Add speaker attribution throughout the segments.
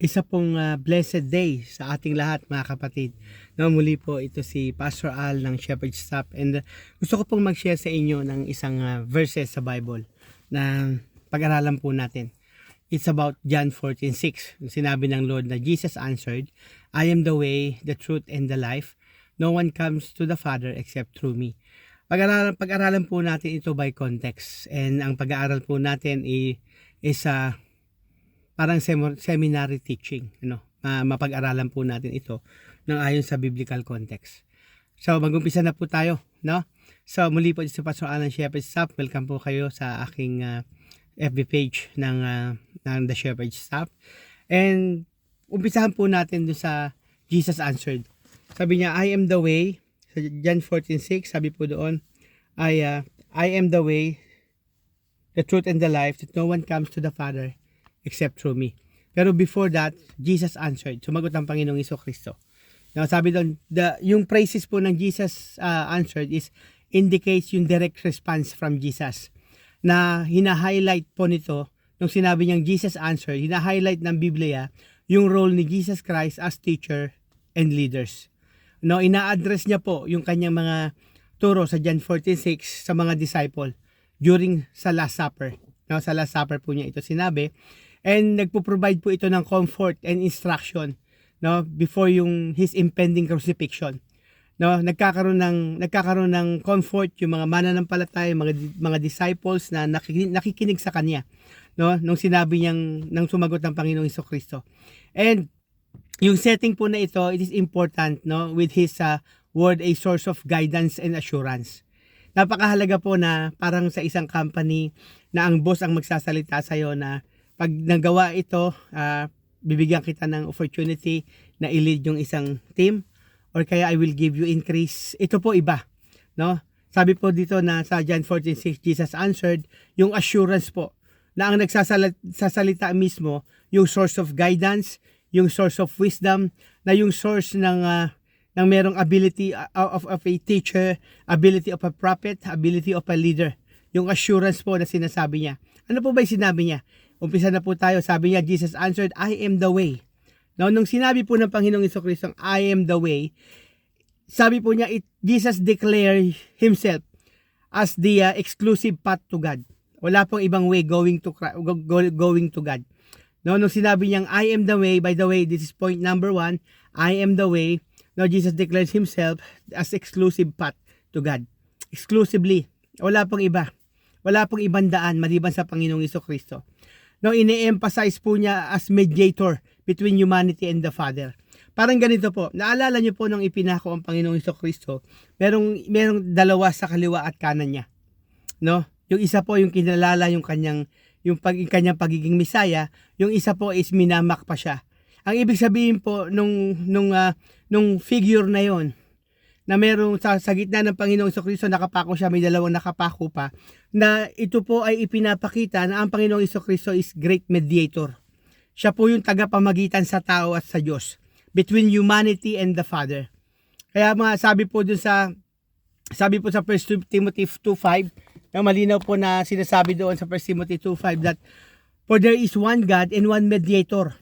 Speaker 1: Isa pong blessed day sa ating lahat mga kapatid. No, muli po ito si Pastor Al ng Shepherd's Staff and gusto ko pong mag-share sa inyo ng isang verses sa Bible na pag-aralan po natin. It's about John 14:6. Sinabi ng Lord na Jesus answered, I am the way, the truth, and the life. No one comes to the Father except through me. Pag-aralan po natin ito by context, and ang pag-aaral po natin is parang seminary teaching, mapag-aralan po natin ito ng ayon sa biblical context. So mag-umpisa na po tayo, no? So muli po si Pastor Alan Shepherd's Staff. Welcome po kayo sa aking FB page ng The Shepherd's Staff. And umpisahan po natin doon sa Jesus answered. Sabi niya, I am the way. Sa John 14:6, sabi po doon, I am the way, the truth, and the life, that no one comes to the Father except through me. Pero before that, Jesus answered. Sumagot ang Panginoong Jesucristo. Now, sabi doon, yung praises po ng Jesus answered indicates yung direct response from Jesus. Na hina-highlight po nito, nung sinabi niyang Jesus answered, hina-highlight ng Biblia yung role ni Jesus Christ as teacher and leaders. No, ina-address niya po yung kanyang mga turo sa John 14:6 sa mga disciple during sa Last Supper. No, sa Last Supper po niya ito sinabi. And nagpo-provide po ito ng comfort and instruction, no, before yung his impending crucifixion. No, nagkakaroon ng comfort yung mga mananampalataya, mga disciples na nakikinig sa kanya, no, nung sinabi nang sumagot ng Panginoong Jesucristo. And yung setting po na ito, it is important, no, with his word a source of guidance and assurance. Napakahalaga po na parang sa isang company na ang boss ang magsasalita sa iyo na pag nagawa ito, bibigyan kita ng opportunity na i-lead yung isang team or kaya I will give you increase. Ito po iba, no? Sabi po dito na sa John 14:6, Jesus answered, yung assurance po na ang nagsasalita mismo, yung source of guidance, yung source of wisdom, na yung source ng merong ability of a teacher, ability of a prophet, ability of a leader. Yung assurance po na sinasabi niya. Ano po ba yung sinabi niya? Umpisa na po tayo. Sabi niya, Jesus answered, I am the way. Now, nung sinabi po ng Panginoong Jesucristo, I am the way, sabi po niya, Jesus declared himself as the exclusive path to God. Wala pong ibang way going to God. No, nung sinabi niyang, I am the way, by the way, this is point number 1, I am the way. Now, Jesus declares himself as exclusive path to God. Exclusively. Wala pong iba. Wala pong ibang daan maliban sa Panginoong Jesucristo. No, ini-emphasize po niya as mediator between humanity and the Father. Parang ganito po. Naalala niyo po nung ipinako ang Panginoong Jesucristo, merong dalawa sa kaliwa at kanan niya. No? Yung isa po yung kinalala yung kanyang pagiging Misaya, yung isa po is minamak pa siya. Ang ibig sabihin po nung figure na yon, na merong sa gitna ng Panginoong Jesucristo nakapako siya, may dalawang nakapako pa, na ito po ay ipinapakita na ang Panginoong Jesucristo is great mediator. Siya po yung tagapamagitan sa tao at sa Diyos, between humanity and the Father. Kaya sabi po sa 1 Timothy 2:5, na malinaw po na sinasabi doon sa 1 Timothy 2:5 that for there is one God and one mediator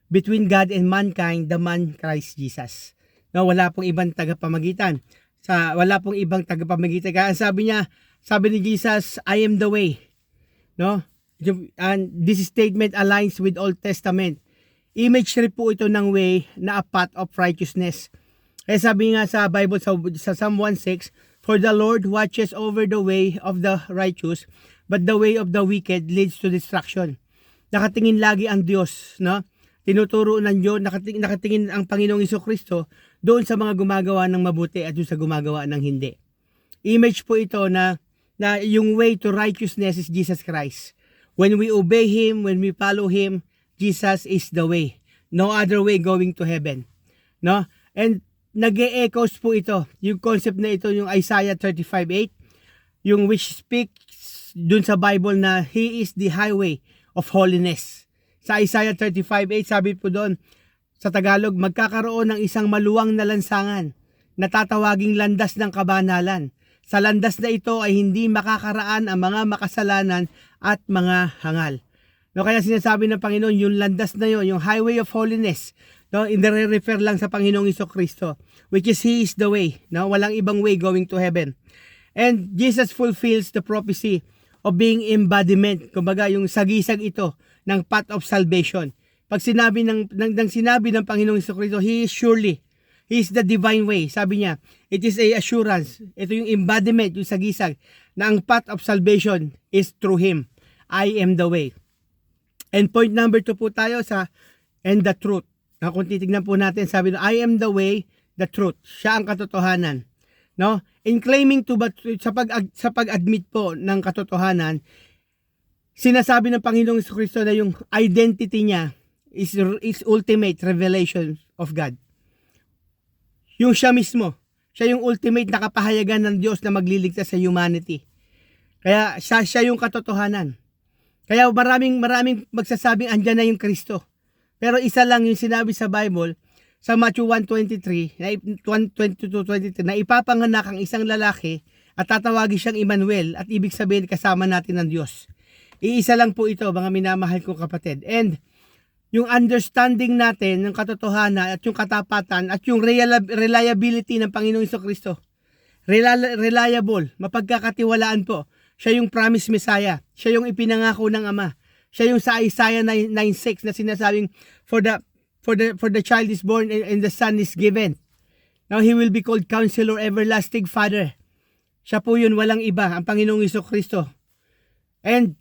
Speaker 1: between God and mankind, the man Christ Jesus. No, wala pong ibang tagapamagitan. Wala pong ibang tagapamagitan. Kaya sabi ni Jesus, I am the way. No? And this statement aligns with Old Testament. Imagery po ito ng way na a path of righteousness. Kaya sabi nga sa Bible sa Psalm 1:6, for the Lord watches over the way of the righteous, but the way of the wicked leads to destruction. Nakatingin lagi ang Diyos, no? Tinuturo ng Diyos, nakatingin ang Panginoong Jesucristo doon sa mga gumagawa ng mabuti at doon sa gumagawa ng hindi. Image po ito na yung way to righteousness is Jesus Christ. When we obey Him, when we follow Him, Jesus is the way. No other way going to heaven. No? And nag-e-echoes po ito. Yung concept na ito, yung Isaiah 35:8, yung which speaks doon sa Bible na He is the highway of holiness. Sa Isaiah 35:8, sabi po doon, sa Tagalog, magkakaroon ng isang maluwang na lansangan na tatawaging landas ng kabanalan. Sa landas na ito ay hindi makakaraan ang mga makasalanan at mga hangal. No, kaya sinasabi ng Panginoon, yung landas na yon, yung highway of holiness, no, refer lang sa Panginoong Kristo, which is He is the way. No, walang ibang way going to heaven. And Jesus fulfills the prophecy of being embodiment. Kumbaga, yung sagisag ito ng path of salvation. Pag sinabi sinabi ng Panginoong Kristo, He is surely, He is the divine way. Sabi niya, it is a assurance. Ito yung embodiment, yung sagisag, na ang path of salvation is through Him. I am the way. And point number 2 po tayo and the truth. Na kung titignan po natin, sabi na, I am the way, the truth. Siya ang katotohanan. No? In claiming sa pag-admit po ng katotohanan, sinasabi ng Panginoong Kristo na yung identity niya is ultimate revelation of God. Yung siya mismo, siya yung ultimate na kapahayagan ng Diyos na magliligtas sa humanity. Kaya siya yung katotohanan. Kaya maraming magsasabing andyan na yung Kristo. Pero isa lang yung sinabi sa Bible, sa Matthew 1:23, 1:22-23, na ipapanganak ang isang lalaki at tatawagin siyang Emmanuel at ibig sabihin kasama natin ng Diyos. Iisa lang po ito, mga minamahal kong kapatid. And yung understanding natin ng katotohanan at yung katapatan at yung reliability ng Panginoong Kristo. Reliable, mapagkakatiwalaan po. Siya yung promised Messiah. Siya yung ipinangako ng Ama. Siya yung sa Isaiah 9:6 na sinasabing for the child is born and the son is given. Now he will be called Counselor, Everlasting Father. Siya po yun, walang iba, ang Panginoong Kristo. And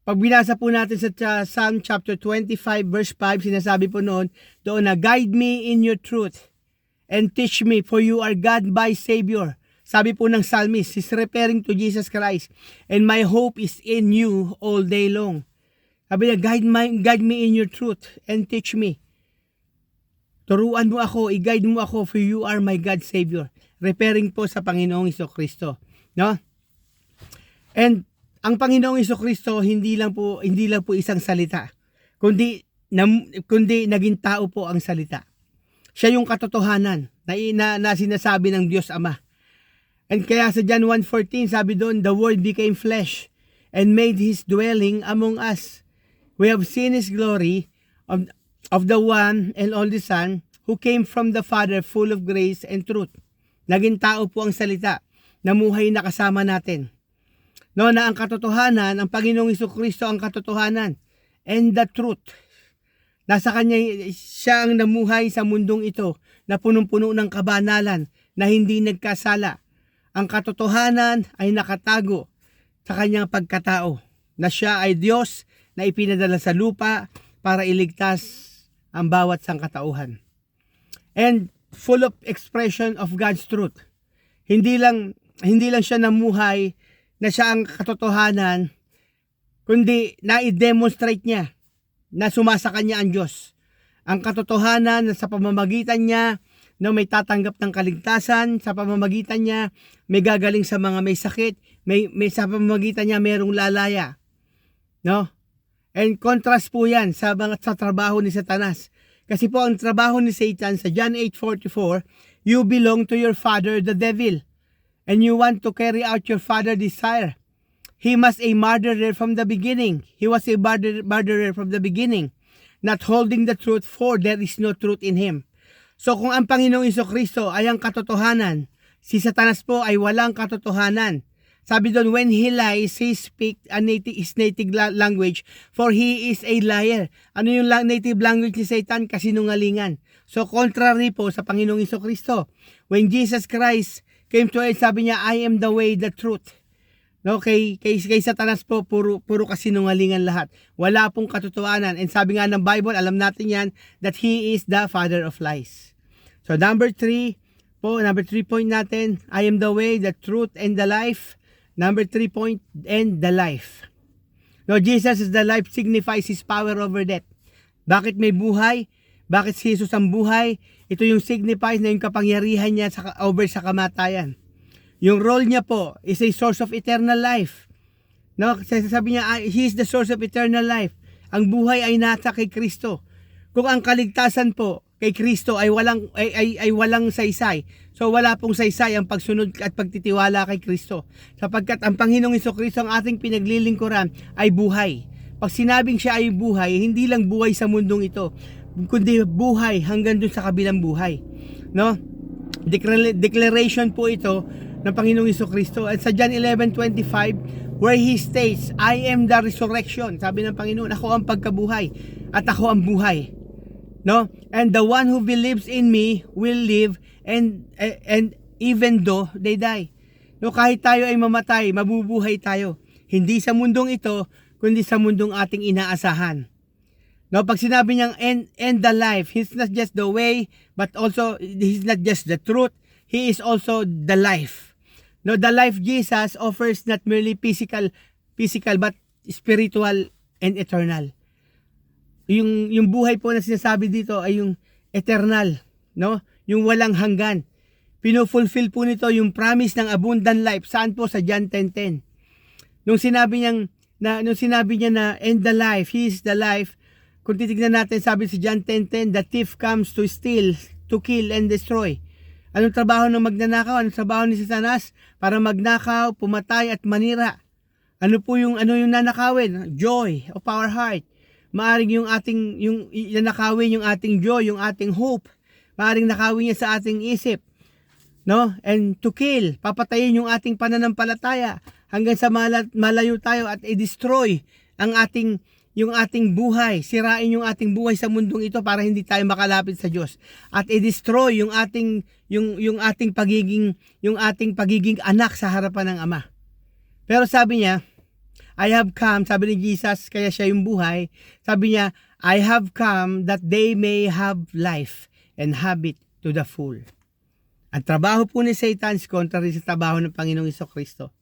Speaker 1: pag binasa po natin sa Psalm chapter 25 verse 5, sinasabi po doon na guide me in your truth and teach me, for you are God my Savior. Sabi po ng psalmist, he's referring to Jesus Christ, and my hope is in you all day long. Sabi niya, guide me in your truth and teach me. Turuan mo ako, i-guide mo ako, for you are my God Savior. Referring po sa Panginoong Kristo. No? And ang Panginoong Kristo hindi lang po isang salita, kundi naging tao po ang salita. Siya yung katotohanan na sinasabi ng Diyos Ama. And kaya sa John 1:14, sabi doon, the Word became flesh and made His dwelling among us. We have seen His glory of the one and only Son who came from the Father, full of grace and truth. Naging tao po ang salita, namuhay na kasama natin. No, na ang katotohanan, ang Panginoong Kristo ang katotohanan, and the truth. Nasa Kanya, siya ang namuhay sa mundong ito na punong-puno ng kabanalan, na hindi nagkasala. Ang katotohanan ay nakatago sa Kanyang pagkatao, na siya ay Diyos na ipinadala sa lupa para iligtas ang bawat sangkatauhan. And full of expression of God's truth. Hindi lang siya namuhay na siya ang katotohanan, kundi na-demonstrate niya na sumasa Kanya ang Diyos. Ang katotohanan na sa pamamagitan niya na may tatanggap ng kaligtasan, sa pamamagitan niya may gagaling sa mga may sakit, may sa pamamagitan niya mayroong lalaya. No? And contrast po yan sa trabaho ni Satanas. Kasi po ang trabaho ni Satan sa John 8:44, you belong to your father, the devil, and you want to carry out your father's desire. He was a murderer from the beginning. He was a murderer from the beginning, not holding the truth, for there is no truth in him. So kung ang Panginoong Kristo ay ang katotohanan, si Satanas po ay walang katotohanan. Sabi doon, when he lies, he speaks his native language, for he is a liar. Ano yung native language ni Satan? Kasinungalingan. So contrary po sa Panginoong Kristo. When Jesus Christ came to earth, sabi niya, I am the way, the truth. No, kay Satanas po, puro kasinungalingan lahat. Wala pong katotohanan. And sabi nga ng Bible, alam natin yan, that he is the father of lies. So number 3 point natin, I am the way, the truth, and the life. Number 3 point, and the life. No, Jesus is the life, signifies His power over death. Bakit may buhay? Bakit si Jesus ang buhay? Ito yung signifies na yung kapangyarihan niya over sa kamatayan. Yung role niya po is a source of eternal life. No, sabi niya, He is the source of eternal life. Ang buhay ay nasa kay Kristo. Kung ang kaligtasan po kay Kristo ay walang saysay. So wala pong saysay ang pagsunod at pagtitiwala kay Kristo. Sapagkat ang Panginoong Kristo ang ating pinaglilingkuran ay buhay. Pag sinabing siya ay buhay, hindi lang buhay sa mundong ito, kundi buhay hanggang dun sa kabilang buhay. No? Declaration po ito ng Panginoong Jesucristo. At sa John 11:25, where He states, I am the resurrection. Sabi ng Panginoon, ako ang pagkabuhay at ako ang buhay. No? And the one who believes in me will live and even though they die. No, kahit tayo ay mamatay, mabubuhay tayo. Hindi sa mundong ito, kundi sa mundong ating inaasahan. No, pag sinabi niyang end the life, He's not just the way, but also He's not just the truth, He is also the life. No, the life Jesus offers not merely physical but spiritual and eternal. Yung buhay po na sinasabi dito ay yung eternal, no? Yung walang hanggan. Pinufulfill po nito yung promise ng abundant life. Saan po? Sa John 10:10. Nung sinabi niya na end the life, He is the life. Kung titignan natin, sabi sa John 10:10, the thief comes to steal, to kill and destroy. Anong trabaho ng magnanakaw? Anong trabaho ni Satanas? Para magnakaw, pumatay at manira. Ano yung nanakawin? Joy of our heart. Maaring yung nanakawin yung ating joy, yung ating hope. Maaring nakawin niya sa ating isip. No? And to kill, papatayin yung ating pananampalataya hanggang sa malayo tayo at i-destroy yung ating buhay. Sirain yung ating buhay sa mundong ito para hindi tayo makalapit sa Diyos. At i-destroy yung ating pagiging anak sa harapan ng Ama. Pero sabi niya, I have come, sabi ni Jesus, kaya siya yung buhay, sabi niya, I have come that they may have life and have it to the full. Ang trabaho po ni Satan is contrary sa trabaho ng Panginoong Jesucristo.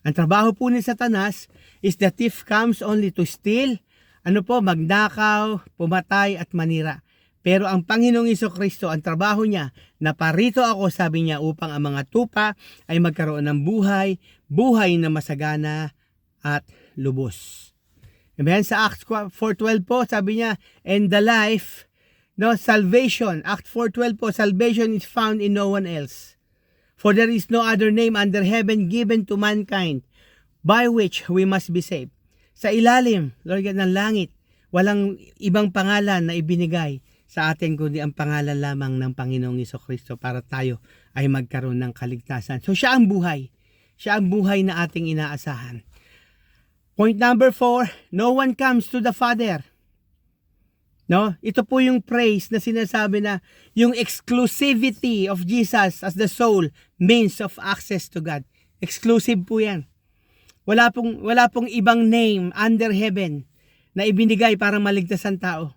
Speaker 1: Ang trabaho po ni Satanas is the thief comes only to steal, magnakaw, pumatay at manira. Pero ang Panginoong Jesucristo, ang trabaho niya, naparito ako, sabi niya, upang ang mga tupa ay magkaroon ng buhay na masagana at lubos. Amen? Sa Acts 4:12 po, sabi niya, and the life, salvation, Act 4:12 po, salvation is found in no one else. For there is no other name under heaven given to mankind by which we must be saved. Sa ilalim, Lord God, ng langit, walang ibang pangalan na ibinigay sa atin kundi ang pangalan lamang ng Panginoong Jesucristo para tayo ay magkaroon ng kaligtasan. So siya ang buhay. Siya ang buhay na ating inaasahan. Point number 4, no one comes to the Father. No? Ito po yung praise na sinasabi na yung exclusivity of Jesus as the sole means of access to God. Exclusive po yan. Wala pong ibang name under heaven na ibinigay para maligtas ang tao.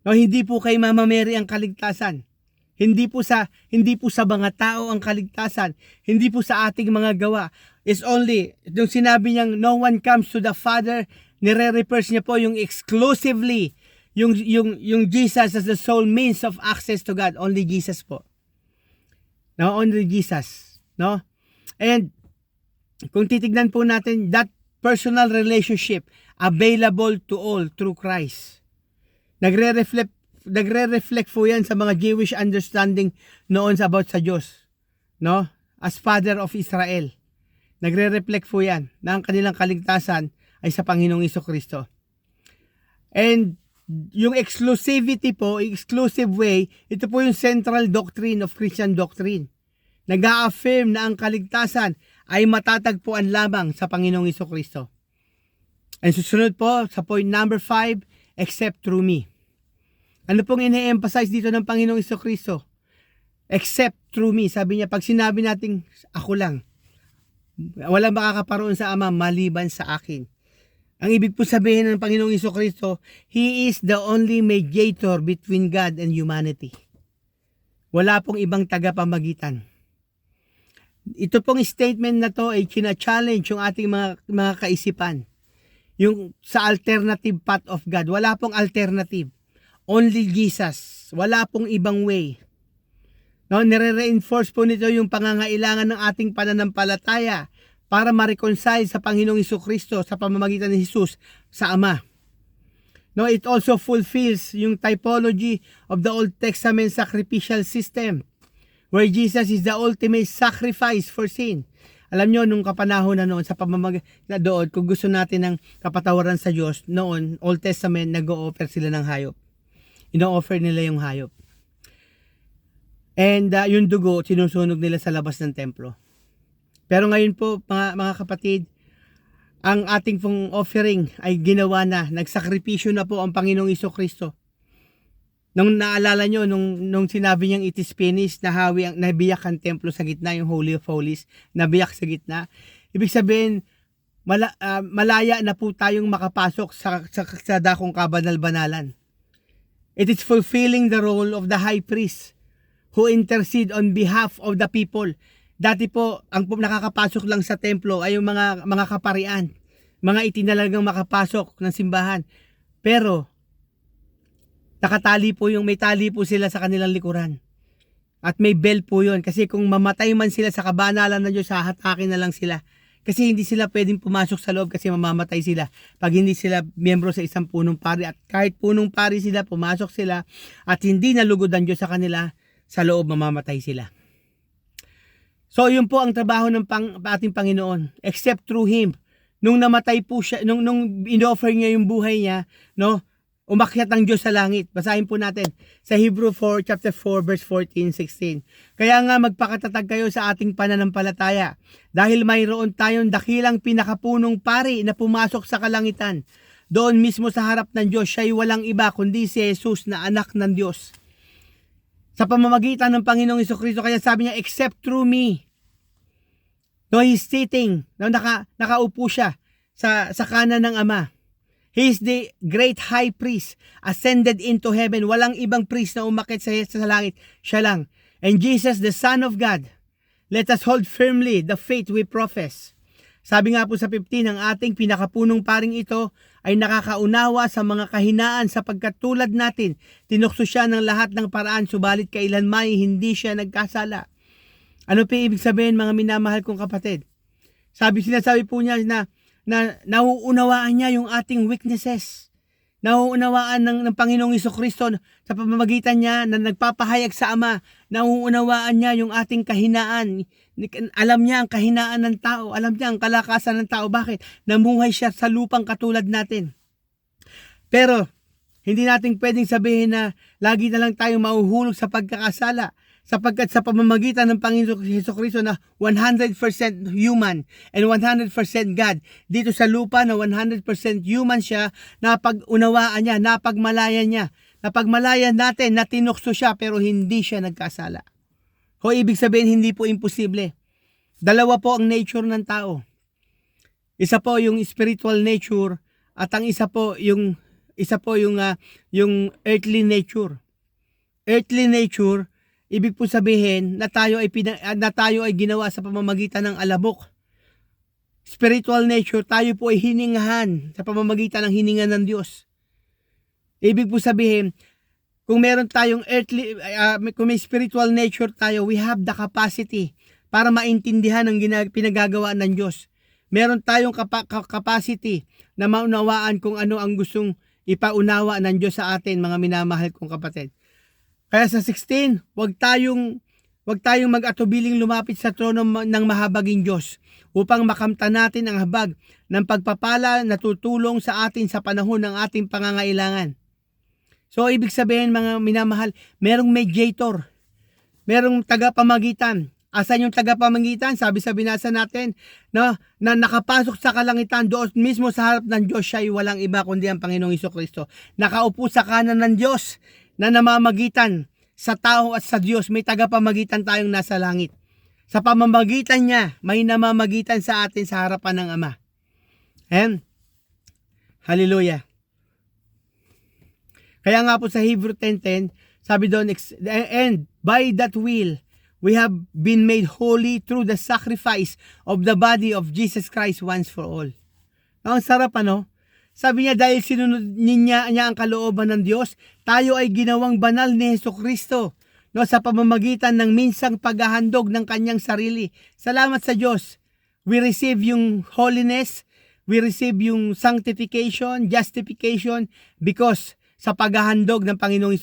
Speaker 1: No, hindi po kay Mama Mary ang kaligtasan. Hindi po sa mga tao ang kaligtasan. Hindi po sa ating mga gawa. It's only, yung sinabi niyang no one comes to the Father, nire-refers niya po yung exclusively, yung Jesus as the sole means of access to God. Only Jesus po. No, only Jesus. No? And kung titignan po natin, that personal relationship available to all through Christ. Nagre-reflect po yan sa mga Jewish understanding noon about sa Diyos. No? As Father of Israel. Nagre-reflect po yan na ang kanilang kaligtasan ay sa Panginoong Jesucristo. And yung exclusivity po, exclusive way, ito po yung central doctrine of Christian doctrine. Nag-a-affirm na ang kaligtasan ay matatagpuan lamang sa Panginoong Jesucristo. And susunod po sa point number 5, except through me. Ano pong ine-emphasize dito ng Panginoong Jesucristo? Except through me. Sabi niya, pag sinabi natin, ako lang, walang makakaparoon sa Ama maliban sa akin. Ang ibig po sabihin ng Panginoong Jesucristo, He is the only mediator between God and humanity. Wala pong ibang tagapamagitan. Ito pong statement na to ay china-challenge yung ating mga kaisipan. Yung sa alternative path of God. Wala pong alternative. Only Jesus. Wala pong ibang way. No, nire-reinforce po nito yung pangangailangan ng ating pananampalataya para ma-reconcile sa Panginoong Jesucristo sa pamamagitan ni Jesus sa Ama. No, it also fulfills yung typology of the Old Testament sacrificial system where Jesus is the ultimate sacrifice for sin. Alam nyo, nung kapanahon na noon, sa na doon, kung gusto natin ng kapatawaran sa Diyos, noon, Old Testament, nag-o-offer sila ng hayop. Ino-offer nila yung hayop. And yung dugo, sinusunog nila sa labas ng templo. Pero ngayon po, mga kapatid, ang ating pong offering ay ginawa na, nagsakripisyo na po ang Panginoong Jesucristo. Nung naalala nyo, nung sinabi niyang it is finished, nabiyak ang templo sa gitna, yung Holy of Holies, nabiyak sa gitna. Ibig sabihin, malaya na po tayong makapasok sa dakong kabanal-banalan. It is fulfilling the role of the high priest who intercede on behalf of the people. Dati po, ang nakakapasok lang sa templo ay yung mga kaparian, mga itinalagang makapasok ng simbahan. Pero, may tali po sila sa kanilang likuran. At may bell po yun. Kasi kung mamatay man sila sa kabanalan ng Diyos, hahatakin na lang sila. Kasi hindi sila pwedeng pumasok sa loob kasi mamamatay sila pag hindi sila miyembro sa isang punong pari. At kahit punong pari sila, pumasok sila at hindi nalugod ang Diyos sa kanila, sa loob mamamatay sila. So yun po ang trabaho ng ating Panginoon. Except through Him. Nung namatay po siya, nung in-offer niya yung buhay niya, no, umakyat ang Diyos sa langit. Basahin po natin sa Hebrew 4, chapter 4, verse 14-16. Kaya nga magpakatatag kayo sa ating pananampalataya. Dahil mayroon tayong dakilang pinakapunong pari na pumasok sa kalangitan. Doon mismo sa harap ng Diyos, siya'y walang iba kundi si Jesus na anak ng Diyos. Sa pamamagitan ng Panginoong Jesucristo, kaya sabi niya, except through me. No, He's sitting. No, nakaupo siya sa kanan ng Ama. He is the great high priest, ascended into heaven. Walang ibang priest na umakyat sa langit. Siya lang. And Jesus, the Son of God, let us hold firmly the faith we profess. Sabi nga po sa 15, ang ating pinakapunong paring ito ay nakakaunawa sa mga kahinaan sapagkat tulad natin, tinukso siya ng lahat ng paraan, subalit kailanman hindi siya nagkasala. Ano pa ibig sabihin, mga minamahal kong kapatid? Sinasabi po niya na nauunawaan niya yung ating weaknesses. Nauunawaan ng Panginoong Jesucristo sa pamamagitan niya na nagpapahayag sa Ama. Nauunawaan niya yung ating kahinaan. Alam niya ang kahinaan ng tao. Alam niya ang kalakasan ng tao. Bakit? Namuhay siya sa lupang katulad natin. Pero, hindi natin pwedeng sabihin na lagi na lang tayo mahuhulog sa pagkakasala. Sapagkat sa pamamagitan ng Panginoong Jesucristo na 100% human and 100% God, dito sa lupa na 100% human siya, napag-unawaan niya, napagmalayan niya. Napagmalayan natin na tinukso siya pero hindi siya nagkasala. O ibig sabihin, hindi po imposible. Dalawa po ang nature ng tao. Isa po yung spiritual nature at ang isa po yung earthly nature. Earthly nature, ibig po sabihin na tayo ay ginawa sa pamamagitan ng alabok. Spiritual nature, tayo po ay hiningahan sa pamamagitan ng hininga ng Diyos. Ibig po sabihin, kung meron tayong kung may spiritual nature tayo, we have the capacity para maintindihan ang pinagagawa ng Diyos. Meron tayong capacity na maunawaan kung ano ang gustong ipaunawa ng Diyos sa atin, mga minamahal kong kapatid. Kaya sa 16, wag tayong mag-atubiling lumapit sa trono ng mahabaging Diyos upang makamtan natin ang habag ng pagpapala na tutulong sa atin sa panahon ng ating pangangailangan. So, ibig sabihin, mga minamahal, merong mediator, merong tagapamagitan. Asan yung tagapamagitan? Sabi sa binasa natin, no, na nakapasok sa kalangitan, doon mismo sa harap ng Diyos, siya ay walang iba kundi ang Panginoong Jesucristo. Nakaupo sa kanan ng Diyos, na namamagitan sa tao at sa Diyos. May tagapamagitan tayong nasa langit. Sa pamamagitan niya, may namamagitan sa atin sa harapan ng Ama. Ayan. Hallelujah. Kaya nga po sa Hebrew 10:10, sabi doon, and by that will, we have been made holy through the sacrifice of the body of Jesus Christ once for all. Ang sarap, ano? Sabi niya, dahil sinunod niya ang kalooban ng Diyos, tayo ay ginawang banal ni Jesucristo, no, sa pamamagitan ng minsang paghahandog ng kanyang sarili. Salamat sa Diyos. We receive yung holiness, we receive yung sanctification, justification, because sa paghahandog ng Panginoong